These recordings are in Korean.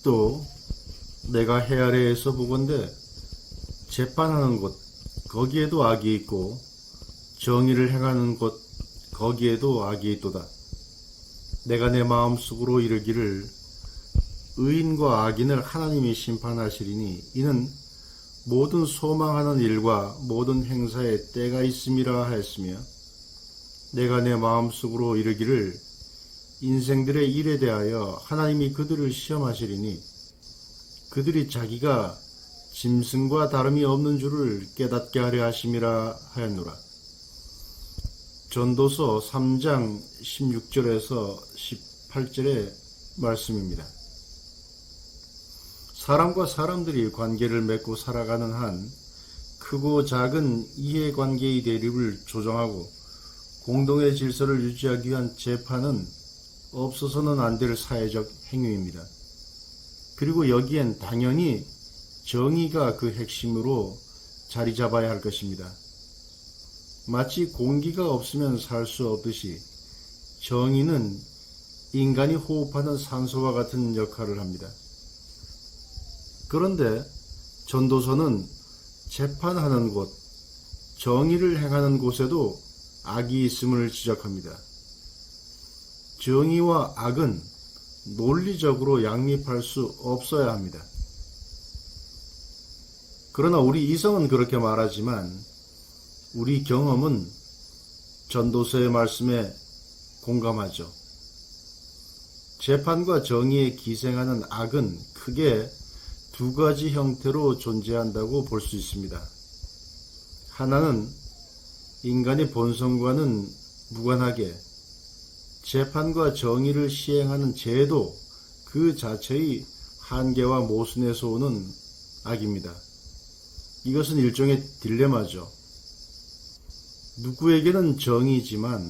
아직도 내가 해 아래에서 보건대 재판하는 곳 거기에도 악이 있고 정의를 행하는 곳 거기에도 악이 있도다. 내가 내 마음속으로 이르기를 의인과 악인을 하나님이 심판하시리니 이는 모든 소망하는 일과 모든 행사에 때가 있음이라 하였으며 내가 내 마음속으로 이르기를 인생들의 일에 대하여 하나님이 그들을 시험하시리니 그들이 자기가 짐승과 다름이 없는 줄을 깨닫게 하려 하심이라 하였노라. 전도서 3장 16절에서 18절의 말씀입니다. 사람과 사람들이 관계를 맺고 살아가는 한 크고 작은 이해관계의 대립을 조정하고 공동의 질서를 유지하기 위한 재판은 없어서는 안 될 사회적 행위입니다. 그리고 여기엔 당연히 정의가 그 핵심으로 자리 잡아야 할 것입니다. 마치 공기가 없으면 살 수 없듯이 정의는 인간이 호흡하는 산소와 같은 역할을 합니다. 그런데 전도서는 재판하는 곳, 정의를 행하는 곳에도 악이 있음을 지적합니다. 정의와 악은 논리적으로 양립할 수 없어야 합니다. 그러나 우리 이성은 그렇게 말하지만 우리 경험은 전도서의 말씀에 공감하죠. 재판과 정의에 기생하는 악은 크게 두 가지 형태로 존재한다고 볼 수 있습니다. 하나는 인간의 본성과는 무관하게 재판과 정의를 시행하는 제도 그 자체의 한계와 모순에서 오는 악입니다. 이것은 일종의 딜레마죠. 누구에게는 정의지만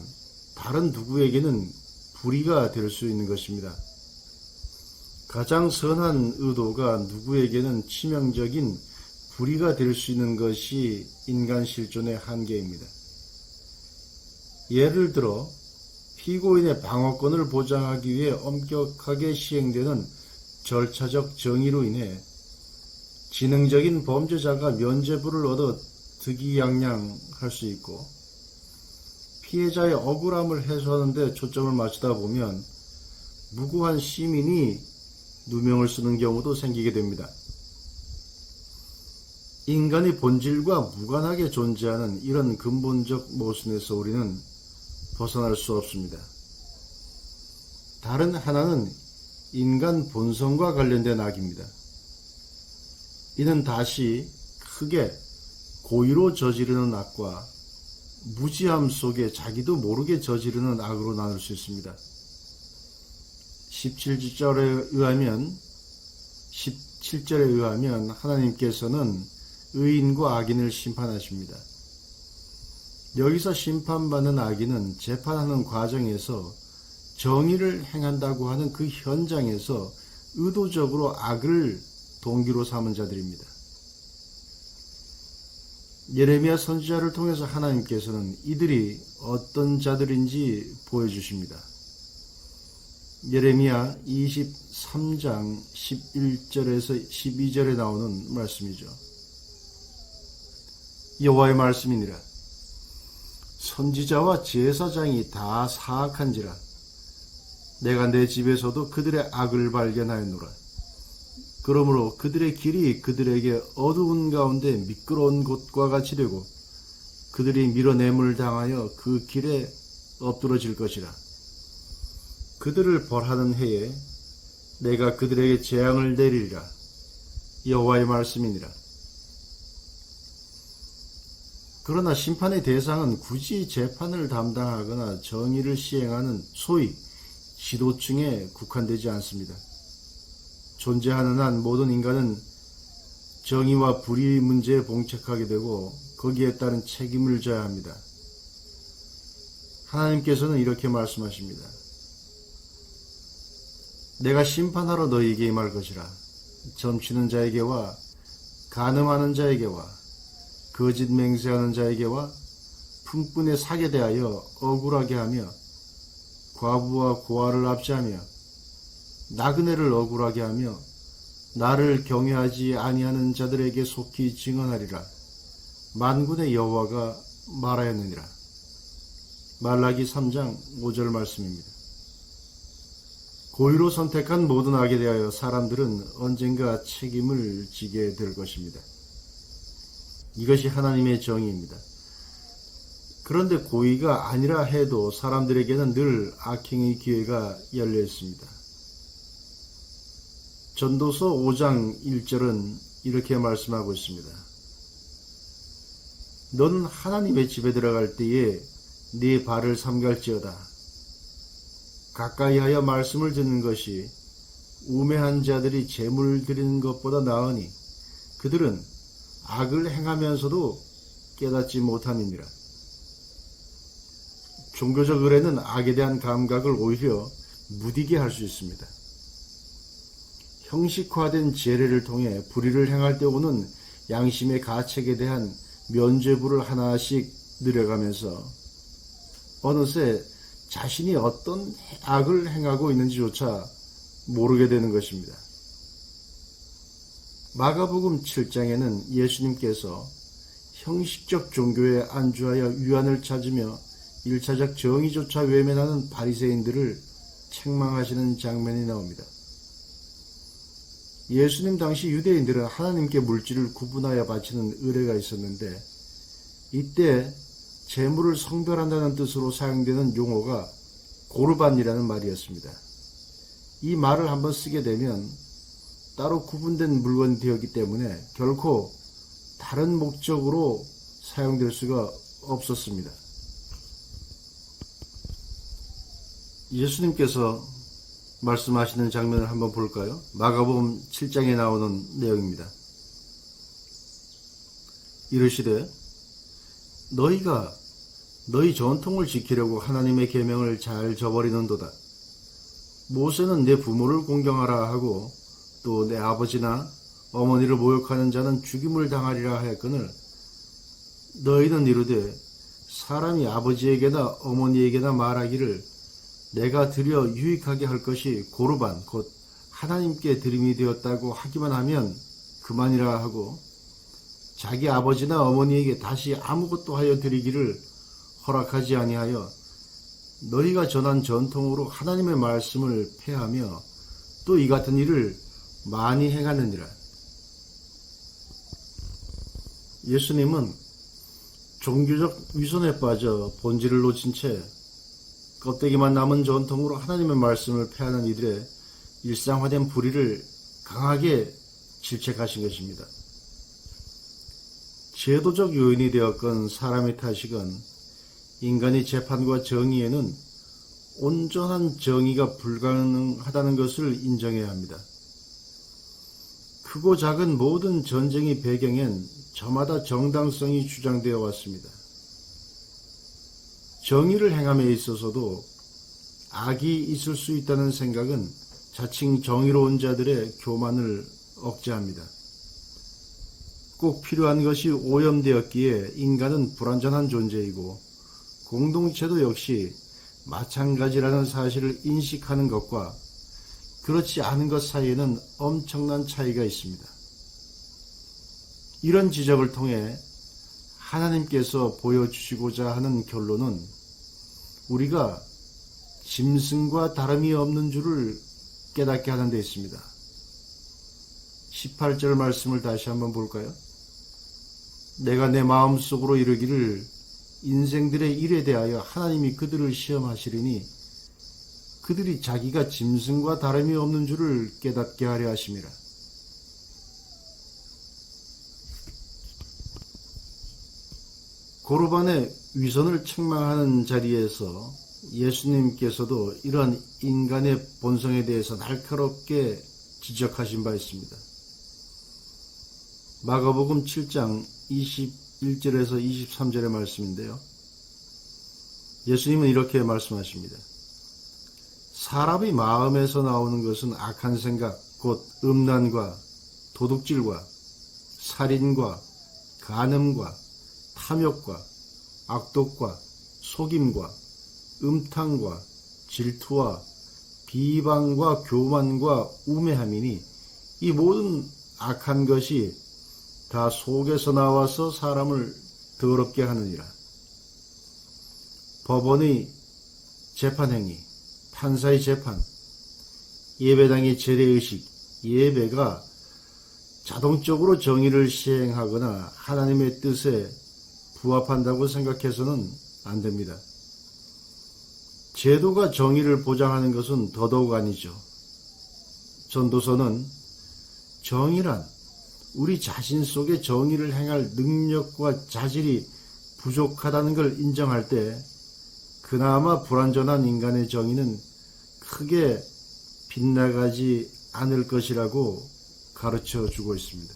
다른 누구에게는 불의가 될 수 있는 것입니다. 가장 선한 의도가 누구에게는 치명적인 불의가 될 수 있는 것이 인간 실존의 한계입니다. 예를 들어 피고인의 방어권을 보장하기 위해 엄격하게 시행되는 절차적 정의로 인해 지능적인 범죄자가 면죄부를 얻어 득이양양할 수 있고 피해자의 억울함을 해소하는 데 초점을 맞추다 보면 무고한 시민이 누명을 쓰는 경우도 생기게 됩니다. 인간의 본질과 무관하게 존재하는 이런 근본적 모순에서 우리는 벗어날 수 없습니다. 다른 하나는 인간 본성과 관련된 악입니다. 이는 다시 크게 고의로 저지르는 악과 무지함 속에 자기도 모르게 저지르는 악으로 나눌 수 있습니다. 17절에 의하면 하나님께서는 의인과 악인을 심판하십니다. 여기서 심판받는 악인은 재판하는 과정에서 정의를 행한다고 하는 그 현장에서 의도적으로 악을 동기로 삼은 자들입니다. 예레미야 선지자를 통해서 하나님께서는 이들이 어떤 자들인지 보여주십니다. 예레미야 23장 11절에서 12절에 나오는 말씀이죠. 여호와의 말씀이니라. 선지자와 제사장이 다 사악한지라. 내가 내 집에서도 그들의 악을 발견하였노라. 그러므로 그들의 길이 그들에게 어두운 가운데 미끄러운 곳과 같이 되고 그들이 밀어냄을 당하여 그 길에 엎드러질 것이라. 그들을 벌하는 해에 내가 그들에게 재앙을 내리리라. 여호와의 말씀이니라. 그러나 심판의 대상은 굳이 재판을 담당하거나 정의를 시행하는 소위 지도층에 국한되지 않습니다. 존재하는 한 모든 인간은 정의와 불의 문제에 봉착하게 되고 거기에 따른 책임을 져야 합니다. 하나님께서는 이렇게 말씀하십니다. 내가 심판하러 너희에게 임할 것이라. 점치는 자에게와 간음하는 자에게와 거짓 맹세하는 자에게와 품꾼의 사기에 대하여 억울하게 하며 과부와 고아를 압제하며 나그네를 억울하게 하며 나를 경외하지 아니하는 자들에게 속히 증언하리라. 만군의 여호와가 말하였느니라. 말라기 3장 5절 말씀입니다. 고의로 선택한 모든 악에 대하여 사람들은 언젠가 책임을 지게 될 것입니다. 이것이 하나님의 정의입니다. 그런데 고의가 아니라 해도 사람들에게는 늘 악행의 기회가 열려 있습니다. 전도서 5장 1절은 이렇게 말씀하고 있습니다. 너는 하나님의 집에 들어갈 때에 네 발을 삼갈지어다. 가까이하여 말씀을 듣는 것이 우매한 자들이 제물 드리는 것보다 나으니 그들은 악을 행하면서도 깨닫지 못함이니라. 종교적 의례는 악에 대한 감각을 오히려 무디게 할 수 있습니다. 형식화된 제례를 통해 불의를 행할 때 오는 양심의 가책에 대한 면죄부를 하나씩 늘어가면서 어느새 자신이 어떤 악을 행하고 있는지조차 모르게 되는 것입니다. 마가복음 7장에는 예수님께서 형식적 종교에 안주하여 위안을 찾으며 1차적 정의조차 외면하는 바리새인들을 책망하시는 장면이 나옵니다. 예수님 당시 유대인들은 하나님께 물질을 구분하여 바치는 의례가 있었는데 이때 재물을 성별한다는 뜻으로 사용되는 용어가 고르반이라는 말이었습니다. 이 말을 한번 쓰게 되면 따로 구분된 물건이 되었기 때문에 결코 다른 목적으로 사용될 수가 없었습니다. 예수님께서 말씀하시는 장면을 한번 볼까요? 마가복음 7장에 나오는 내용입니다. 이르시되 너희가 너희 전통을 지키려고 하나님의 계명을 잘 저버리는도다. 모세는 내 부모를 공경하라 하고 또 내 아버지나 어머니를 모욕하는 자는 죽임을 당하리라 하였거늘 너희는 이르되 사람이 아버지에게나 어머니에게나 말하기를 내가 드려 유익하게 할 것이 고르반 곧 하나님께 드림이 되었다고 하기만 하면 그만이라 하고 자기 아버지나 어머니에게 다시 아무것도 하여 드리기를 허락하지 아니하여 너희가 전한 전통으로 하나님의 말씀을 폐하며 또 이 같은 일을 많이 행하느니라. 예수님은 종교적 위선에 빠져 본질을 놓친 채 껍데기만 남은 전통으로 하나님의 말씀을 폐하는 이들의 일상화된 불의를 강하게 질책하신 것입니다. 제도적 요인이 되었건 사람의 탓이건 인간의 재판과 정의에는 온전한 정의가 불가능하다는 것을 인정해야 합니다. 크고 작은 모든 전쟁의 배경엔 저마다 정당성이 주장되어 왔습니다. 정의를 행함에 있어서도 악이 있을 수 있다는 생각은 자칭 정의로운 자들의 교만을 억제합니다. 꼭 필요한 것이 오염되었기에 인간은 불완전한 존재이고 공동체도 역시 마찬가지라는 사실을 인식하는 것과 그렇지 않은 것 사이에는 엄청난 차이가 있습니다. 이런 지적을 통해 하나님께서 보여주시고자 하는 결론은 우리가 짐승과 다름이 없는 줄을 깨닫게 하는 데 있습니다. 18절 말씀을 다시 한번 볼까요? 내가 내 마음속으로 이르기를 인생들의 일에 대하여 하나님이 그들을 시험하시리니 그들이 자기가 짐승과 다름이 없는 줄을 깨닫게 하려 하심이라. 고르반의 위선을 책망하는 자리에서 예수님께서도 이러한 인간의 본성에 대해서 날카롭게 지적하신 바 있습니다. 마가복음 7장 21절에서 23절의 말씀인데요. 예수님은 이렇게 말씀하십니다. 사람의 마음에서 나오는 것은 악한 생각, 곧 음란과 도둑질과 살인과 간음과 탐욕과 악독과 속임과 음탕과 질투와 비방과 교만과 우매함이니 이 모든 악한 것이 다 속에서 나와서 사람을 더럽게 하느니라. 법원의 재판행위, 판사의 재판, 예배당의 제례의식, 예배가 자동적으로 정의를 시행하거나 하나님의 뜻에 부합한다고 생각해서는 안 됩니다. 제도가 정의를 보장하는 것은 더더욱 아니죠. 전도서는 정의란 우리 자신 속에 정의를 행할 능력과 자질이 부족하다는 걸 인정할 때 그나마 불완전한 인간의 정의는 크게 빗나가지 않을 것이라고 가르쳐 주고 있습니다.